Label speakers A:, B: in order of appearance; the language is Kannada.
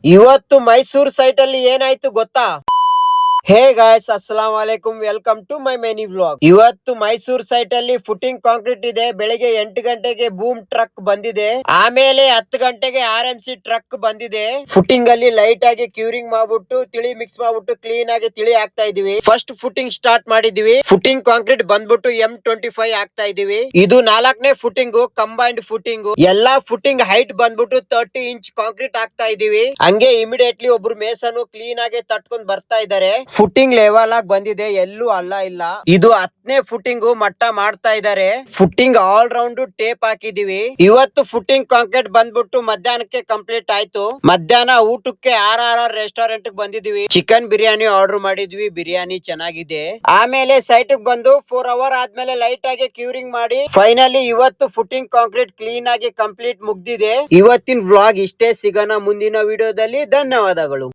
A: ಇವತ್ತು ಮೈಸೂರು ಸೈಟ್ ಅಲ್ಲಿ ಏನಾಯ್ತು ಗೊತ್ತಾ? ಹೇ ಗಾಯ್ಸ್, ಅಸ್ಸಲಾಂ ವಾಲೇಕುಂ, welcome to my many vlog. ಇವತ್ತು ಮೈಸೂರು ಸೈಟ್ ಅಲ್ಲಿ ಫುಟಿಂಗ್ ಕಾಂಕ್ರೀಟ್ ಇದೆ. ಬೆಳಿಗ್ಗೆ 8 ಗಂಟೆಗೆ ಬೂಮ್ ಟ್ರಕ್ ಬಂದಿದೆ. ಆಮೇಲೆ 10 ಗಂಟೆಗೆ RMC ಟ್ರಕ್ ಬಂದಿದೆ. ಫುಟಿಂಗ್ ಅಲ್ಲಿ ಲೈಟ್ ಆಗಿ ಕ್ಯೂರಿಂಗ್ ಮಾಡ್ಬಿಟ್ಟು ತಿಳಿ ಮಿಕ್ಸ್ ಮಾಡ್ಬಿಟ್ಟು ಕ್ಲೀನ್ ಆಗಿ ತಿಳಿ ಹಾಕ್ತಾ ಇದೀವಿ. ಫಸ್ಟ್ ಫುಟಿಂಗ್ ಸ್ಟಾರ್ಟ್ ಮಾಡಿದೀವಿ. ಫುಟಿಂಗ್ ಕಾಂಕ್ರೀಟ್ ಬಂದ್ಬಿಟ್ಟು M25 ಹಾಕ್ತಾ ಇದೀವಿ. ಇದು 4ನೇ ಫುಟಿಂಗ್, ಕಂಬೈನ್ಡ್ ಫುಟಿಂಗ್. ಎಲ್ಲಾ ಫುಟಿಂಗ್ ಹೈಟ್ ಬಂದ್ಬಿಟ್ಟು 30 ಇಂಚ್ ಕಾಂಕ್ರೀಟ್ ಹಾಕ್ತಾ ಇದೀವಿ. ಹಂಗೆ ಇಮಿಡಿಯೇಟ್ಲಿ ಒಬ್ರು ಮೇಸನು ಕ್ಲೀನ್ ಆಗಿ ತಟ್ಕೊಂಡ್ ಬರ್ತಾ ಇದಾರೆ. ಫುಟಿಂಗ್ ಲೆವೆಲ್ ಆಗಿ ಬಂದಿದೆ, ಎಲ್ಲೂ ಅಲ್ಲ ಇಲ್ಲ. ಇದು 10ನೇ ಫುಟಿಂಗ್ ಮಟ್ಟ ಮಾಡ್ತಾ ಇದಾರೆ. ಫುಟಿಂಗ್ ಆಲ್ ರೌಂಡ್ ಟೇಪ್ ಹಾಕಿದೀವಿ. ಇವತ್ತು ಫುಟಿಂಗ್ ಕಾಂಕ್ರೀಟ್ ಬಂದ್ಬಿಟ್ಟು ಮಧ್ಯಾಹ್ನಕ್ಕೆ ಕಂಪ್ಲೀಟ್ ಆಯ್ತು. ಮಧ್ಯಾಹ್ನ ಊಟಕ್ಕೆ RRR ರೆಸ್ಟೋರೆಂಟ್ ಬಂದಿದೀವಿ. ಚಿಕನ್ ಬಿರಿಯಾನಿ ಆರ್ಡರ್ ಮಾಡಿದ್ವಿ. ಬಿರಿಯಾನಿ ಚೆನ್ನಾಗಿದೆ. ಆಮೇಲೆ ಸೈಟ್ ಬಂದು 4 ಅವರ್ ಆದ್ಮೇಲೆ ಲೈಟ್ ಆಗಿ ಕ್ಯೂರಿಂಗ್ ಮಾಡಿ ಫೈನಲಿ ಇವತ್ತು ಫುಟಿಂಗ್ ಕಾಂಕ್ರೀಟ್ ಕ್ಲೀನ್ ಆಗಿ ಕಂಪ್ಲೀಟ್ ಮುಗ್ದಿದೆ. ಇವತ್ತಿನ ವ್ಲಾಗ್ ಇಷ್ಟೇ. ಸಿಗೋಣ ಮುಂದಿನ ವಿಡಿಯೋದಲ್ಲಿ. ಧನ್ಯವಾದಗಳು.